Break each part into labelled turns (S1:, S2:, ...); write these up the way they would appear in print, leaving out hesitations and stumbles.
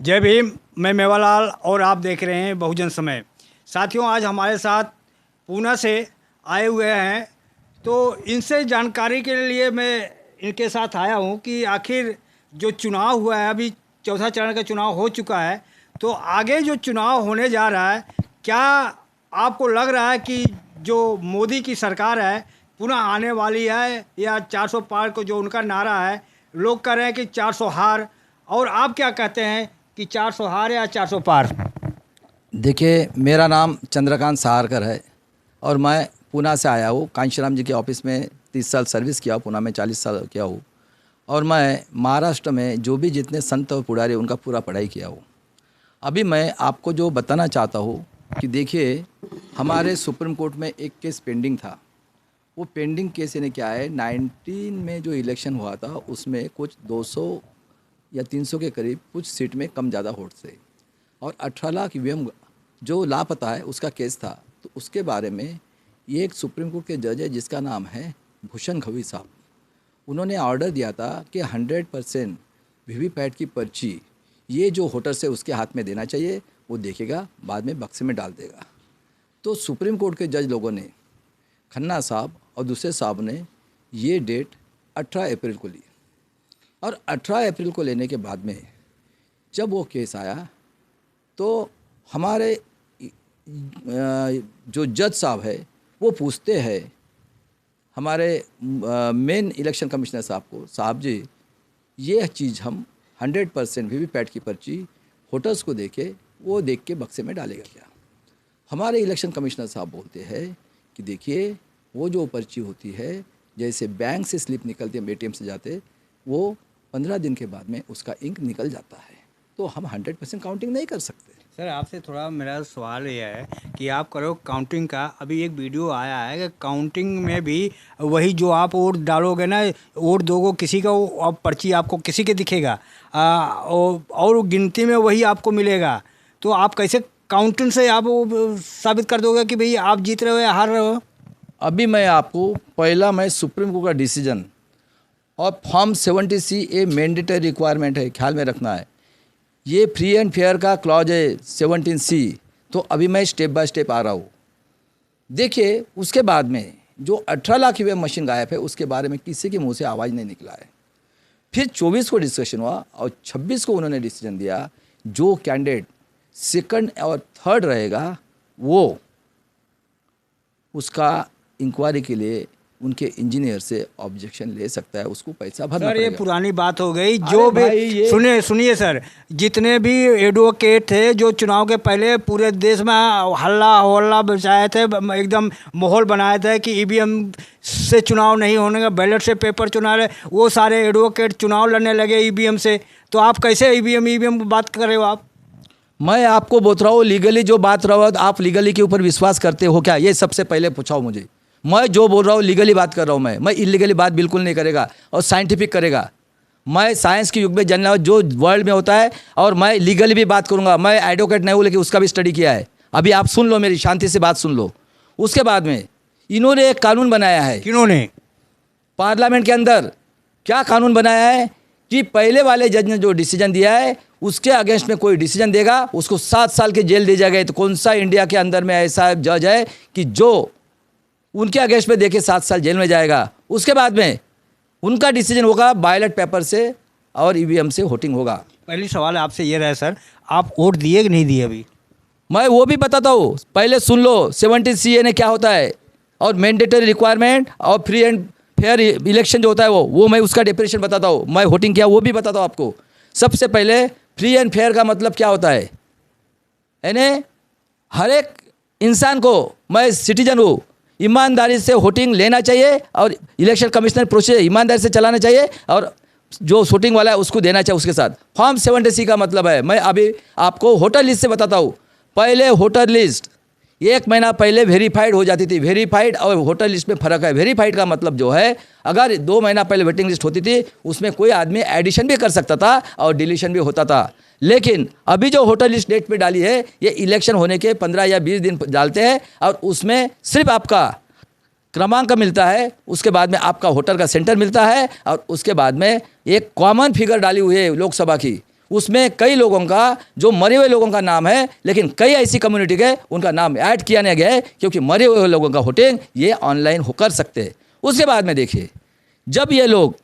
S1: जय भीम। मैं मेवालाल और आप देख रहे हैं बहुजन समय। साथियों, आज हमारे साथ पूना से आए हुए हैं, तो इनसे जानकारी के लिए मैं इनके साथ आया हूं कि आखिर जो चुनाव हुआ है, अभी चौथा चरण का चुनाव हो चुका है, तो आगे जो चुनाव होने जा रहा है, क्या आपको लग रहा है कि जो मोदी की सरकार है पुनः आने वाली है, या 400 पार को जो उनका नारा है, लोग कह रहे हैं कि 400 हार, और आप क्या कहते हैं कि 400 हार या 400 पार?
S2: देखिए, मेरा नाम चंद्रकांत सहारकर है और मैं पूना से आया हूँ। कांशीराम जी के ऑफिस में 30 साल सर्विस किया, पूना में 40 साल किया हूँ, और मैं महाराष्ट्र में जो भी जितने संत और पुजारी उनका पूरा पढ़ाई किया हूँ। अभी मैं आपको जो बताना चाहता हूँ कि देखिए, हमारे सुप्रीम कोर्ट में एक केस पेंडिंग था। वो पेंडिंग केस ने क्या है, 19 में जो इलेक्शन हुआ था उसमें कुछ 200 या 300 के करीब कुछ सीट में कम ज़्यादा वोट से, और 18 लाख ईवीएम जो लापता है उसका केस था। तो उसके बारे में ये एक सुप्रीम कोर्ट के जज है जिसका नाम है भूषण गवई साहब, उन्होंने ऑर्डर दिया था कि 100% वीवीपैट की पर्ची ये जो वोटर से उसके हाथ में देना चाहिए, वो देखेगा, बाद में बक्से में डाल देगा। तो सुप्रीम कोर्ट के जज लोगों ने, खन्ना साहब और दूसरे साहब ने, ये डेट 18 अप्रैल को ली, और 18 अप्रैल को लेने के बाद में जब वो केस आया तो हमारे जो जज साहब है वो पूछते हैं हमारे मेन इलेक्शन कमिश्नर साहब को, साहब जी ये चीज़ हम 100% वीवीपैट की पर्ची वोटर्स को देके वो देख के बक्से में डालेगा क्या? हमारे इलेक्शन कमिश्नर साहब बोलते हैं कि देखिए, वो जो पर्ची होती है, जैसे बैंक से स्लिप निकलती है, एटीएम से जाते, वो 15 दिन के बाद में उसका इंक निकल जाता है, तो हम 100% काउंटिंग नहीं कर सकते।
S1: सर, आपसे थोड़ा मेरा सवाल ये है कि आप करो काउंटिंग का, अभी एक वीडियो आया है कि काउंटिंग में भी वही जो आप वोट डालोगे ना, वोट दोगे किसी का, वो पर्ची आपको किसी के दिखेगा, और गिनती में वही आपको मिलेगा। तो आप कैसे काउंटिंग से आप साबित कर दोगे कि भाई आप जीत रहे हो या हार रहे हो?
S2: अभी मैं आपको पहला, मैं सुप्रीम कोर्ट का डिसीजन और फॉर्म 70C ए मैंडेटरी रिक्वायरमेंट है, ख्याल में रखना है। ये फ्री एंड फेयर का क्लॉज है 17C। तो अभी मैं स्टेप बाय स्टेप आ रहा हूँ। देखिए, उसके बाद में जो 18 लाख ईवीएम मशीन गायब है उसके बारे में किसी के मुंह से आवाज़ नहीं निकला है। फिर 24 को डिस्कशन हुआ और 26 को उन्होंने डिसीजन दिया, जो कैंडिडेट सेकंड और थर्ड रहेगा वो उसका इंक्वायरी के लिए उनके इंजीनियर से ऑब्जेक्शन ले सकता है, उसको पैसा भरना पड़ेगा।
S1: सर, ये पुरानी बात हो गई। जो भी सुनिए सर, जितने भी एडवोकेट थे जो चुनाव के पहले पूरे देश में हल्ला होल्ला बचाए थे, एकदम माहौल बनाए थे कि ईवीएम से चुनाव नहीं होने का, बैलेट से पेपर चुना रहे, वो सारे एडवोकेट चुनाव लड़ने लगे ईवीएम से। तो आप कैसे ईवीएम बात कर रहे हो आप?
S2: मैं आपको बोल रहा हूँ, लीगली जो बात रहा हो, आप लीगली के ऊपर विश्वास करते हो क्या? ये सबसे पहले पूछाओ मुझे। मैं जो बोल रहा हूँ लीगली बात कर रहा हूँ। मैं इलीगली बात बिल्कुल नहीं करेगा, और साइंटिफिक करेगा। मैं साइंस के युग में जानना जो वर्ल्ड में होता है, और मैं लीगली भी बात करूँगा। मैं एडवोकेट नहीं हूँ, लेकिन उसका भी स्टडी किया है। अभी आप सुन लो, मेरी शांति से बात सुन लो। उसके बाद में इन्होंने एक कानून बनाया है।
S1: किन्होंने?
S2: पार्लियामेंट के अंदर क्या कानून बनाया है कि पहले वाले जज ने जो डिसीजन दिया है उसके अगेंस्ट में कोई डिसीजन देगा उसको 7 साल की जेल दी जाएगी। तो कौन सा इंडिया के अंदर में ऐसा जज है कि जो उनके अगेंस्ट में देके 7 साल जेल में जाएगा? उसके बाद में उनका डिसीजन होगा बैलेट पेपर से और ईवीएम से वोटिंग होगा।
S1: पहली सवाल आपसे ये रहा सर, आप वोट दिए कि नहीं दिए? अभी
S2: मैं वो भी बताता हूँ, पहले सुन लो 70CA ने क्या होता है, और मैंडेटरी रिक्वायरमेंट और फ्री एंड फेयर इलेक्शन जो होता है वो मैं उसका डेफिनेशन बताता हूँ। मैं वोटिंग किया वो भी बताता हूँ आपको। सबसे पहले फ्री एंड फेयर का मतलब क्या होता है, यानी हर एक इंसान को, मैं सिटीजन हूँ, ईमानदारी से वोटिंग लेना चाहिए, और इलेक्शन कमिश्नर प्रोसेस ईमानदारी से चलाना चाहिए, और जो वोटिंग वाला है उसको देना चाहिए उसके साथ। फॉर्म 70C का मतलब है, मैं अभी आपको वोटर लिस्ट से बताता हूँ। पहले वोटर लिस्ट 1 महीना पहले वेरीफाइड हो जाती थी। वेरीफाइड और वोटर लिस्ट में फ़र्क है। वेरीफाइड का मतलब जो है, अगर 2 महीना पहले वेटिंग लिस्ट होती थी उसमें कोई आदमी एडिशन भी कर सकता था और डिलीशन भी होता था। लेकिन अभी जो वोटर लिस्ट डेट पे डाली है, ये इलेक्शन होने के 15 या 20 दिन डालते हैं, और उसमें सिर्फ आपका क्रमांक मिलता है, उसके बाद में आपका वोटर का सेंटर मिलता है, और उसके बाद में एक कॉमन फिगर डाली हुई है लोकसभा की, उसमें कई लोगों का, जो मरे हुए लोगों का नाम है, लेकिन कई ऐसी कम्युनिटी के उनका नाम ऐड किया नहीं गया है, क्योंकि मरे हुए लोगों का वोटिंग ये ऑनलाइन हो कर सकते हैं। उसके बाद में देखिए, जब ये लोग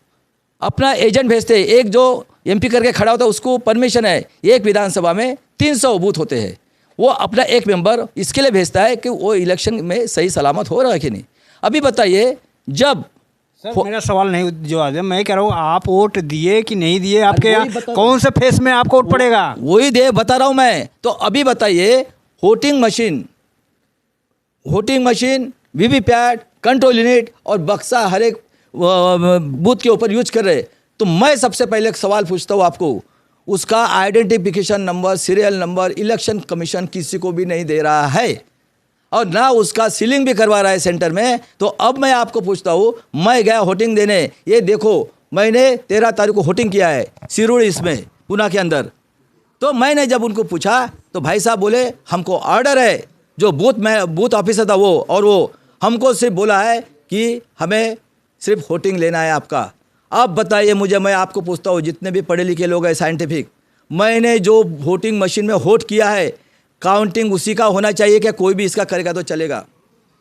S2: अपना एजेंट भेजते हैं, एक जो एमपी करके खड़ा होता है उसको परमिशन है, एक विधानसभा में 300 बूथ होते हैं, वो अपना एक मेंबर इसके लिए भेजता है कि वो इलेक्शन में सही सलामत हो रहा है कि नहीं। अभी बताइए, जब
S1: सर मेरा सवाल नहीं जवाब है, मैं कह रहा हूँ आप वोट दिए कि नहीं दिए, आपके यहाँ कौन से फेस में आपको वोट पड़ेगा?
S2: वही दे बता रहा हूँ मैं। तो अभी बताइए, voting machine, VVPAT, control unit और बक्सा हर एक बूथ के ऊपर यूज कर रहे। तो मैं सबसे पहले एक सवाल पूछता हूँ आपको, उसका identification number, serial number election commission किसी को भी नहीं दे रहा है, और ना उसका सीलिंग भी करवा रहा है सेंटर में। तो अब मैं आपको पूछता हूँ, मैं गया वोटिंग देने, ये देखो मैंने 13 तारीख को वोटिंग किया है सिरुड़ी, इसमें पुणे के अंदर। तो मैंने जब उनको पूछा तो भाई साहब बोले हमको ऑर्डर है, जो बूथ ऑफिसर था वो, और वो हमको सिर्फ बोला है कि हमें सिर्फ वोटिंग लेना है आपका। अब बताइए मुझे, मैं आपको पूछता हूँ, जितने भी पढ़े लिखे लोग हैं साइंटिफिक, मैंने जो वोटिंग मशीन में वोट किया है, काउंटिंग उसी का होना चाहिए कि कोई भी इसका करेगा तो चलेगा?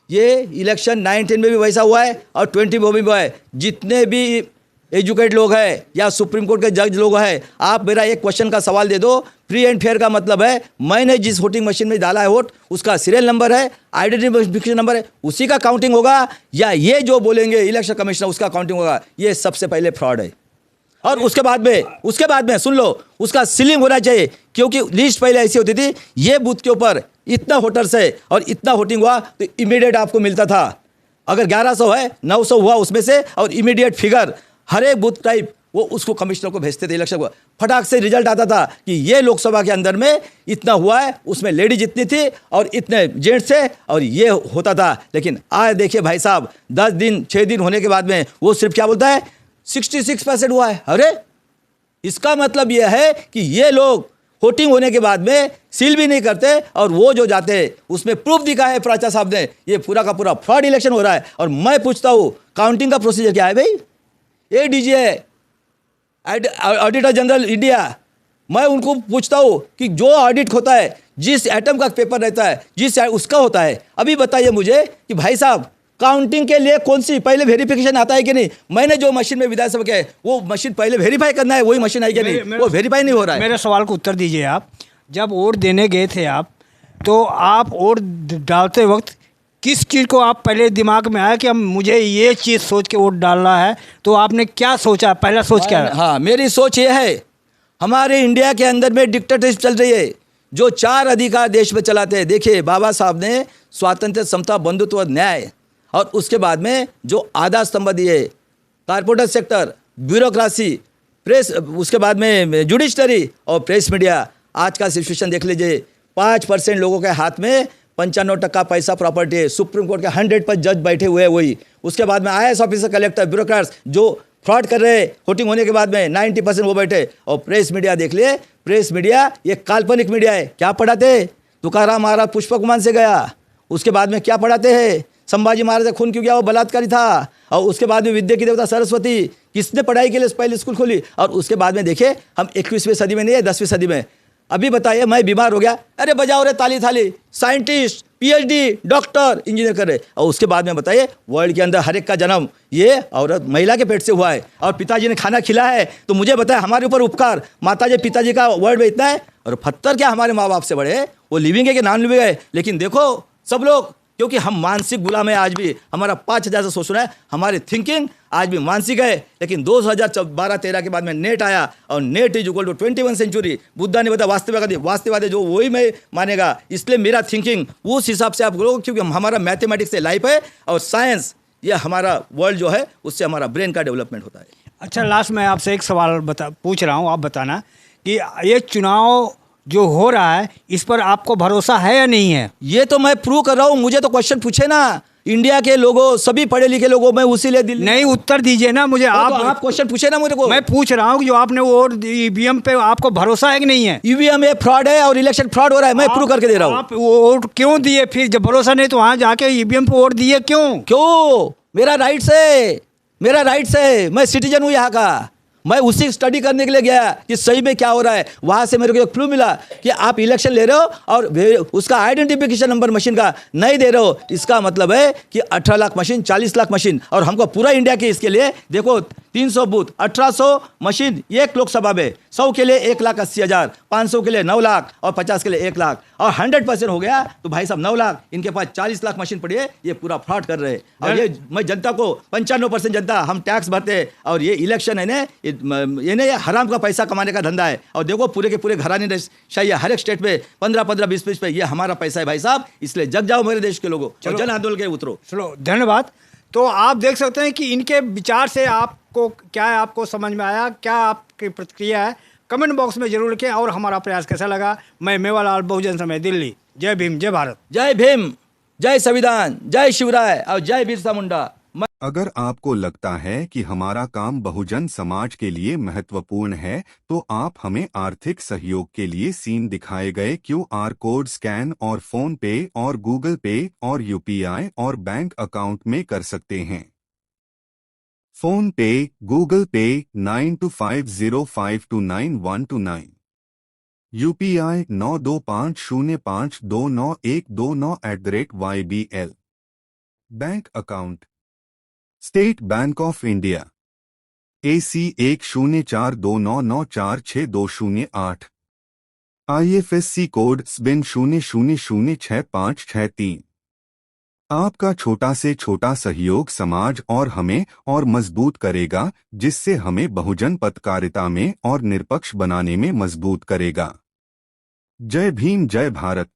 S2: ये इलेक्शन 19 में भी वैसा हुआ है और 20 में भी हुआ है। जितने भी एजुकेट लोग हैं या सुप्रीम कोर्ट के जज लोग हैं, आप मेरा एक क्वेश्चन का सवाल दे दो, फ्री एंड फेयर का मतलब है मैंने जिस वोटिंग मशीन में डाला है वोट, उसका सीरियल नंबर है, आइडेंटिफिकेशन नंबर है, उसी का काउंटिंग होगा, या ये जो बोलेंगे इलेक्शन कमिश्नर उसका काउंटिंग होगा? ये सबसे पहले फ्रॉड है। और उसके बाद में सुन लो, उसका सीलिंग होना चाहिए, क्योंकि लिस्ट पहले ऐसी होती थी, ये बूथ के ऊपर इतना वोटर्स है और इतना वोटिंग हुआ तो इमीडिएट आपको मिलता था। अगर 1100 है, 900 हुआ उसमें से, और इमीडिएट फिगर हर एक बूथ टाइप वो उसको कमिश्नर को भेजते थे, इलेक्शन को फटाक से रिजल्ट आता था कि ये लोकसभा के अंदर में इतना हुआ है, उसमें लेडीज इतनी थी और इतने जेंट्स थे, और ये होता था। लेकिन आज देखिए भाई साहब, 10 दिन 6 दिन होने के बाद में वो सिर्फ क्या बोलता है, 66% हुआ है। अरे इसका मतलब यह है कि ये लोग वोटिंग होने के बाद में सील भी नहीं करते, और वो जो जाते हैं उसमें प्रूफ दिखा है प्राचा साहब ने, ये पूरा का पूरा फ्रॉड इलेक्शन हो रहा है। और मैं पूछता हूँ, काउंटिंग का प्रोसीजर क्या है भाई? ADG है, ऑडिटर जनरल इंडिया, मैं उनको पूछता हूँ कि जो ऑडिट होता है, जिस एटम का पेपर रहता है, जिस उसका होता है, अभी बताइए मुझे कि भाई साहब काउंटिंग के लिए कौन सी पहले वेरिफिकेशन आता है कि नहीं? मैंने जो मशीन में विधानसभा के वो मशीन पहले वेरीफाई करना है, वही मशीन आई कि नहीं, वो वेरीफाई नहीं हो रहा है।
S1: मेरे सवाल को उत्तर दीजिए आप। जब वोट देने गए थे आप, तो आप वोट डालते वक्त किस चीज़ को आप पहले दिमाग में आया कि अब मुझे ये चीज़ सोच के वोट डालना है? तो आपने क्या सोचा, पहला सोच क्या?
S2: हाँ, मेरी सोच ये है, हमारे इंडिया के अंदर में डिक्टेटरशिप चल रही है, जो 4 अधिकार देश में चलाते हैं। देखिए, बाबा साहब ने स्वातंत्र्य, समता, बंधुत्व, न्याय, और उसके बाद में जो आधा स्तंभ दिए, कारपोरेट सेक्टर, ब्यूरोक्रेसी, प्रेस, उसके बाद में जुडिशरी और प्रेस मीडिया। आज का सिचुएशन देख लीजिए, 5% लोगों के हाथ में 95% पैसा प्रॉपर्टी है। सुप्रीम कोर्ट के 100 पर जज बैठे हुए हैं वही। उसके बाद में IAS ऑफिसर, कलेक्टर, ब्यूरोक्रेट्स जो फ्रॉड कर रहे हैं वोटिंग होने के बाद में, 90% वो बैठे। और प्रेस मीडिया देख लिए, प्रेस मीडिया ये काल्पनिक मीडिया है। क्या पढ़ाते? तुकाराम महाराज पुष्पक विमान से गया, उसके बाद में क्या पढ़ाते हैं? संभाजी महाराज का खून क्यों गया, वो बलात्कारी था। और उसके बाद में विद्या की देवता सरस्वती, किसने पढ़ाई के लिए पहले स्कूल खोली? और उसके बाद में देखिए, हम 21वीं सदी में नहीं है, 10वीं सदी में। अभी बताइए, मैं बीमार हो गया, अरे बजाओ रे ताली थाली, साइंटिस्ट, PhD, डॉक्टर, इंजीनियर कर रहे। और उसके बाद में बताइए, वर्ल्ड के अंदर हर एक का जन्म ये औरत, महिला के पेट से हुआ है, और पिताजी ने खाना खिलाया है। तो मुझे बताया, हमारे ऊपर उपकार माताजी पिताजी का वर्ल्ड में इतना है, और पत्थर क्या हमारे माँ बाप से बड़े हैं? वो लिविंग है कि नॉन लिविंग है? लेकिन देखो सब लोग, क्योंकि हम मानसिक गुलाम है आज भी, हमारा 5000 से सोचना है, हमारी थिंकिंग आज भी मानसिक है। लेकिन 2012-13 के बाद में नेट आया, और net is equal to 21 century. Buddha ने बताया वास्तविकवादी जो वही मैं मानेगा। इसलिए मेरा थिंकिंग उस हिसाब से आप करो, क्योंकि हमारा मैथमेटिक्स से लाइफ है, और साइंस ये हमारा वर्ल्ड जो है, उससे हमारा ब्रेन का डेवलपमेंट होता है।
S1: अच्छा, लास्ट में आपसे एक सवाल पूछ रहा हूँ, आप बताना कि ये चुनाव जो हो रहा है, इस पर आपको भरोसा है या नहीं है?
S2: ये तो मैं प्रूव कर रहा हूँ, मुझे तो क्वेश्चन पूछे ना, इंडिया के लोगों, सभी पढ़े लिखे लोगों, मैं उसी लिए दिल्ली
S1: नहीं, उत्तर दीजिए ना मुझे।
S2: आप क्वेश्चन पूछे ना मुझे को।
S1: मैं पूछ रहा हूँ कि जो आपने वोट EVM पे आपको भरोसा है कि नहीं है?
S2: EVM ये फ्रॉड है और इलेक्शन फ्रॉड हो रहा है, मैं प्रूव करके दे रहा हूँ।
S1: आप वोट क्यों दिए फिर? जब भरोसा नहीं तो वहाँ जाके EVM पे वोट दिए क्यों?
S2: मेरा राइट्स है, मैं सिटीजन हूँ यहाँ का, मैं उसी स्टडी करने के लिए गया कि सही में क्या हो रहा है। वहाँ से मेरे को एक क्लू मिला कि आप इलेक्शन ले रहे हो और उसका आइडेंटिफिकेशन नंबर मशीन का नहीं दे रहे हो, इसका मतलब है कि 18 लाख मशीन, 40 लाख मशीन, और हमको पूरा इंडिया के इसके लिए देखो 300 बूथ, 1800 मशीन एक लोकसभा में, 100 के लिए 1,80,000, 500 के लिए 9 लाख और 50 के लिए 1 लाख, और 100% हो गया तो भाई साहब 9 लाख, इनके पास 40 लाख मशीन पड़ी है। ये पूरा फ्रॉड कर रहे हैं। और ये मैं जनता को 95% जनता हम टैक्स भरते हैं, और ये इलेक्शन है ना, ये हराम का पैसा कमाने का धंधा है। और देखो पूरे के पूरे घराने शाही हर एक स्टेट में 15-15, 20-20 पे ये हमारा पैसा है भाई साहब। इसलिए जग जाओ मेरे देश के लोगों, और जन आंदोलन के उतरो।
S1: चलो धन्यवाद। तो आप देख सकते हैं कि इनके विचार से आपको क्या है, आपको समझ में आया, क्या आपकी प्रतिक्रिया है, कमेंट बॉक्स में जरूर लिखें। और हमारा प्रयास कैसा लगा। मैं मेवालाल, बहुजन समय, दिल्ली। जय भीम, जय भारत।
S2: जय भीम, जय संविधान, जय शिवराय और जय बिरसा मुंडा।
S3: अगर आपको लगता है कि हमारा काम बहुजन समाज के लिए महत्वपूर्ण है, तो आप हमें आर्थिक सहयोग के लिए सीन दिखाए गए QR कोड स्कैन और फोन पे और गूगल पे और UPI और बैंक अकाउंट में कर सकते हैं। फोन पे, गूगल पे 9250529129, UPI 9250529129 bank account state bank of India AC 1042994628, IFSC code SBIN 00066563। आपका छोटा से छोटा सहयोग समाज और हमें और मजबूत करेगा, जिससे हमें बहुजन पत्रकारिता में और निष्पक्ष बनाने में मजबूत करेगा। जय भीम, जय भारत।